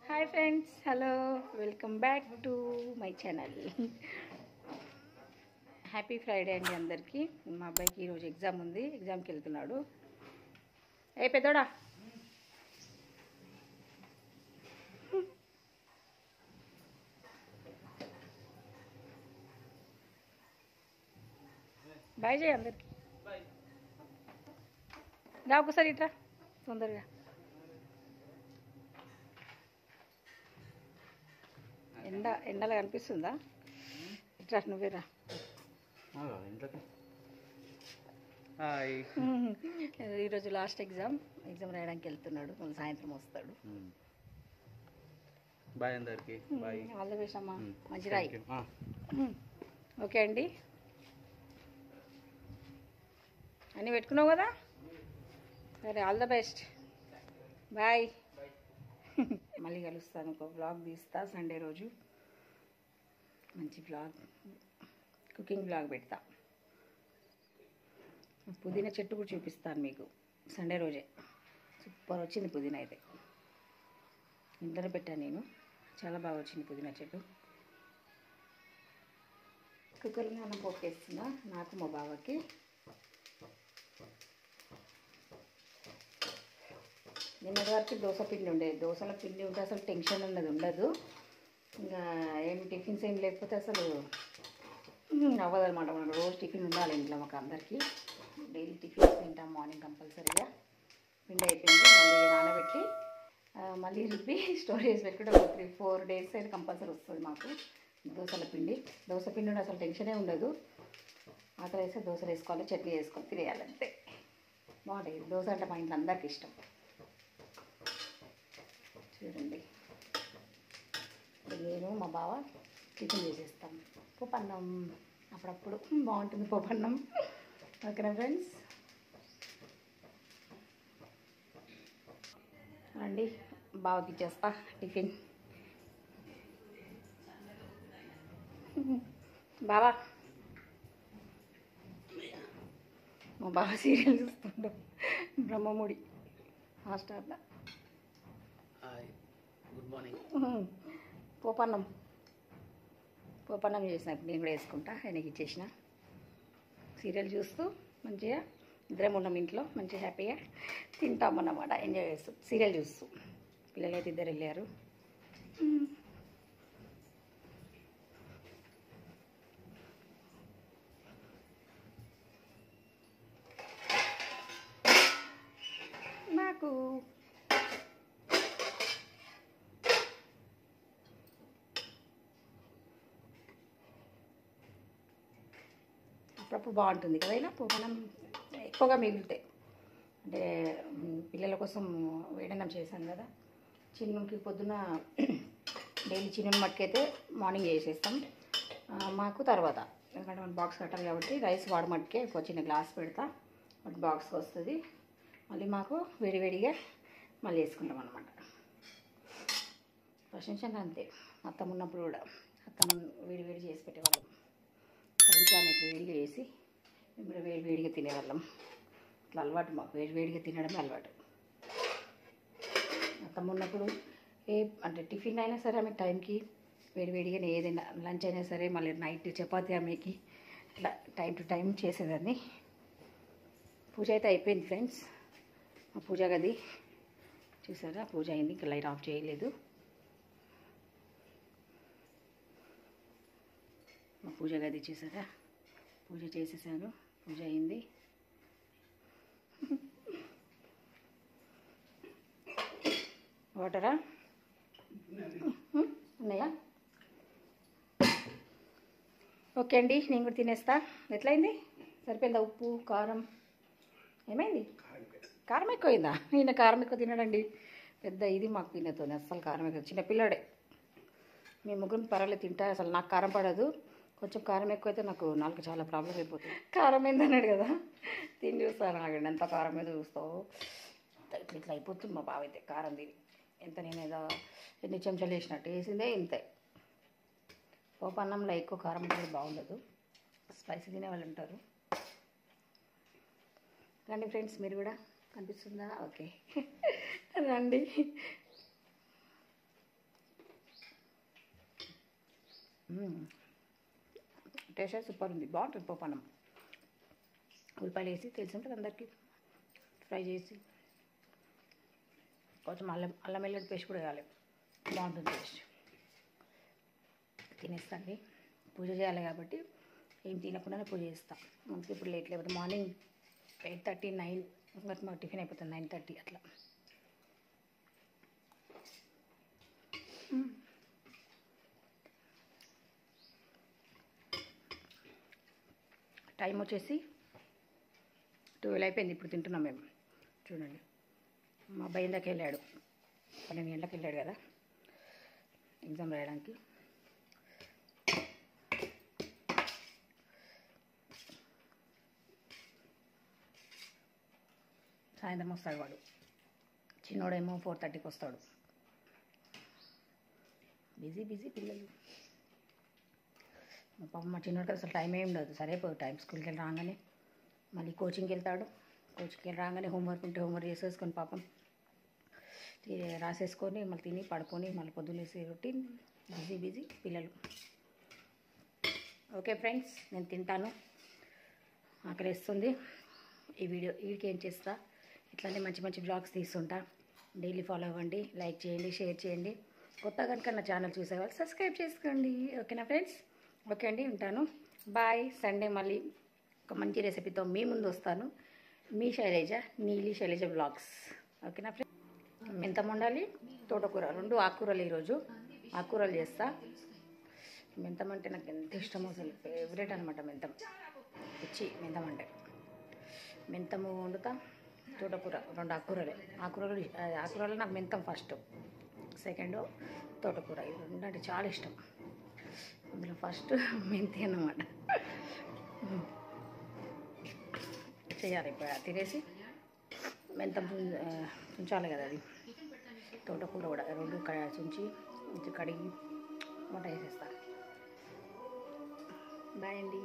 Hi friends, hello, welcome back to my channel. Happy Friday అండి అందరికీ. మా అబ్బాయికి ఈరోజు ఎగ్జామ్ ఉంది, ఎగ్జామ్కి వెళ్తున్నాడు. ఏ పెద్దోడా, బాయ్ చేయి అందరికి. రా ఒకసారి ఇట్రా తొందరగా. ఎండలో కనిపిస్తుందా? ఇట్రా నువ్వేరా. ఈరోజు లాస్ట్ ఎగ్జామ్ రాయడానికి వెళ్తున్నాడు. మళ్ళీ సాయంత్రం వస్తాడు. బాయ్ అందరికి. బాయ్, ఆల్ ద బెస్ట్ అమ్మా, మంచి రాయి. ఓకే అండి, అన్నీ పెట్టుకున్నావు కదా? సరే, ఆల్ ద బెస్ట్, బాయ్. మళ్ళీ కలుస్తాను, ఒక వ్లాగ్ తీస్తా. సండే రోజు మంచి వ్లాగ్, కుకింగ్ వ్లాగ్ పెడతా. పుదీనా చెట్టు కూడా చూపిస్తాను మీకు సండే రోజే. సూపర్ వచ్చింది పుదీనా అయితే. ఇంట్లో పెట్టాను నేను, చాలా బాగా వచ్చింది పుదీనా చెట్టు. కుక్కర్లో అన్నం పోకేస్తున్నా, నాకు మా బావకి. నిన్నటి వరకు దోశ పిండి ఉండేది. దోశల పిండి ఉంటే అసలు టెన్షన్ అన్నది ఉండదు. ఇంకా ఏమి టిఫిన్స్ ఏం లేకపోతే అసలు అవ్వదనమాట. మనకు రోజు టిఫిన్ ఉండాలి ఇంట్లో, మాకు అందరికీ. డైలీ టిఫిన్స్ తింటాం మార్నింగ్ కంపల్సరీగా. పిండి అయిపోయింది, మళ్ళీ నానబెట్టి మళ్ళీ రుబ్బి స్టోరేజ్ పెట్టుకుంటే ఒక 3-4 days అయితే కంపల్సరీ వస్తుంది మాకు దోశల పిండి. దోశ పిండి ఉంటే అసలు టెన్షనే ఉండదు. ఆకలి వేస్తే దోశలు వేసుకోవాలి, చట్నీ వేసుకొని తినేయాలి, అంతే. బాగుంటాయి దోశ అంటే, మా ఇంట్లో అందరికీ ఇష్టం. చూడండి, నేను మా బావ టిఫిన్ చేసేస్తాం. పోపన్నం అప్పుడప్పుడు బాగుంటుంది పోపన్నం. ఓకేనా ఫ్రెండ్స్, రండి బావకి ఇచ్చేస్తా టిఫిన్. బావా, మా బావ సీరియల్ చూస్తుంటాం, బ్రహ్మముడి హాట్‌స్టార్లో. Good morning. పోపన్నం చేసిన, ఇప్పుడు నేను కూడా వేసుకుంటా. ఆయనకి ఇచ్చేసిన. సీరియల్ చూస్తూ మంచిగా ఇద్దరం ఉన్నాం ఇంట్లో, మంచిగా హ్యాపీగా తింటాం అన్నమాట, ఎంజాయ్ చేస్తూ సీరియల్ చూస్తూ. పిల్లలైతే ఇద్దరు వెళ్ళారు. నాకు అప్పుడప్పుడు బాగుంటుంది కదా ఇలా పోపన్నం, ఎక్కువగా మిగులుతాయి. అంటే పిల్లల కోసం వేడన్నం చేశాను కదా. చిన్నుకి పొద్దున డైలీ చిన్నుని మట్టుకైతే మార్నింగ్ చేసేస్తాం, మాకు తర్వాత. ఎందుకంటే మన బాక్స్ కట్టాలి కాబట్టి రైస్ వాడు మట్టుకే ఒక చిన్న గ్లాస్ పెడతా, ఒక బాక్స్కి వస్తుంది. మళ్ళీ మాకు వేడివేడిగా మళ్ళీ వేసుకుంటాం అన్నమాట. ఫస్ట్ నుంచి అంతే, అత్తమ్మ ఉన్నప్పుడు కూడా అత్తమ్మ వేడివేడి చేసి పెట్టేవాళ్ళం. ఇంకా మీకు వేడిగా వేసి మేము కూడా వేడివేడిగా తినేవాళ్ళం. ఇట్లా అలవాటు మాకు, వేడివేడిగా తినడమే అలవాటు. అత్తమ్మ ఉన్నప్పుడు అంటే టిఫిన్ అయినా సరే ఆమె టైంకి వేడివేడిగా, ఏదైనా లంచ్ అయినా సరే, మళ్ళీ నైట్ చపాతీ ఆమెకి ఇట్లా టైం టు టైం చేసేదాన్ని. పూజ అయితే అయిపోయింది ఫ్రెండ్స్. మా పూజ గది చూసారా, పూజ అయింది. ఇంకా లైట్ ఆఫ్ చేయలేదు. మా పూజ గది చూసారా, పూజ చేసేసాను, పూజ అయింది. వాటరా ఉన్నాయా? ఓకే అండి, నేను కూడా తినేస్తా. ఎట్లయింది? సరిపోయిందా? ఉప్పు కారం ఏమైంది? కారం ఎక్కువైందా? ఈయన కారం ఎక్కువ తినడండి, పెద్ద ఇది మాకు తినతోంది అస్సలు కారం ఎక్కువ. చిన్నపిల్లాడే. మేము ముగ్గురు పర్వాలేదు తింటా. అసలు నాకు కారం పడదు, కొంచెం కారం ఎక్కువైతే నాకు నాలుగు చాలా ప్రాబ్లం అయిపోతుంది. కారం ఏందన్నాడు కదా, తిని చూస్తాను ఆగండి. ఎంత కారం మీద చూస్తావు, ఇట్లా ఇట్లా అయిపోతుంది మా బావ అయితే కారం తిని. ఎంత నేను ఏదో ఎన్ని చెంచాలు వేసినట్టు వేసిందే ఇంతే. పోపన్నంలో ఎక్కువ కారం ఉంటుంది, బాగుండదు. స్పైసీ తినే వాళ్ళు ఉంటారు. రండి ఫ్రెండ్స్, మీరు కూడా కనిపిస్తుందా? ఓకే రండి. టేస్ట్ సూపర్ ఉంది, బాగుంటుంది పోపన్నం. ఉల్లిపాయలు వేసి తెలిసి ఉంటుంది అందరికీ, ఫ్రై చేసి కొంచెం అల్లం వెల్లుల్లి పేస్ట్ కూడా వేయాలి, బాగుంటుంది టేస్ట్. తినేస్తాండి, పూజ చేయాలి కాబట్టి ఏం తినకుండానే పూజ చేస్తాం. మనకి ఇప్పుడు లేట్, లేకపోతే మార్నింగ్ 8:30, 9 వరకు మాకు టిఫిన్ అయిపోతుంది, 9:30 అట్లా. టైం వచ్చేసి 12 అయిపోయింది, ఇప్పుడు తింటున్నాం మేము. చూడండి, మా అబ్బాయి ఇందాక వెళ్ళాడు, 12 గంటలకు వెళ్ళాడు కదా ఎగ్జామ్ రాయడానికి. సాయంత్రం వస్తాడు వాడు, చిన్నోడేమో 4:30కి వస్తాడు. బిజీ బిజీ పిల్లలు. మా చిన్నోడికి అసలు టైం ఏమి ఉండదు, సరిపోదు టైం. స్కూల్కి వెళ్ళి రాగానే మళ్ళీ కోచింగ్కి వెళ్తాడు, కోచింగ్కి వెళ్ళి రాగానే హోంవర్క్ ఉంటే హోంవర్క్ చేసేసుకొని పాపం రాసేసుకొని మళ్ళీ తిని పడుకొని మళ్ళీ పొద్దున్నేసి రొటీన్. బిజీ బిజీ పిల్లలు. ఓకే ఫ్రెండ్స్, నేను తింటాను, ఆకలిస్తుంది. ఈ వీడికి ఏం చేస్తా, ఇట్లానే మంచి మంచి బ్లాగ్స్ తీస్తుంటా. డైలీ ఫాలో అవ్వండి, లైక్ చేయండి, షేర్ చేయండి. కొత్త కనుక నా ఛానల్ చూసేవాళ్ళు సబ్స్క్రైబ్ చేసుకోండి. ఓకేనా ఫ్రెండ్స్? ఓకే అండి, ఉంటాను. బాయ్. సండే మళ్ళీ ఒక మంచి రెసిపీతో మీ ముందు వస్తాను. మీ శైలజ, నీలి శైలజ బ్లాగ్స్. ఓకేనా ఫ్రెండ్స్? మెంతం వండాలి, తోటకూర, 2 ఆకుకూరలు. ఈరోజు ఆకుకూరలు చేస్తా. మెంతం అంటే నాకు ఎంత ఇష్టమో, అసలు ఫేవరెట్ అనమాట మెంతం. మెంతం అంటే మెంతము వండుతా, తోటకూర, 2 ఆకుకూరలే. ఆకుకూరలు నాకు మెంతం ఫస్ట్, సెకండ్ తోటకూర. ఇది 2 అంటే చాలా ఇష్టం. అందులో ఫస్ట్ మెంతి అన్నమాట. చేయాలి ఇప్పుడు తినేసి, మెంతం తుంచాలి కదా, అది తోటకూర కూడా 2 తుంచి మంచి కడిగి వంట చేసేస్తాను. బాయ్ అండి.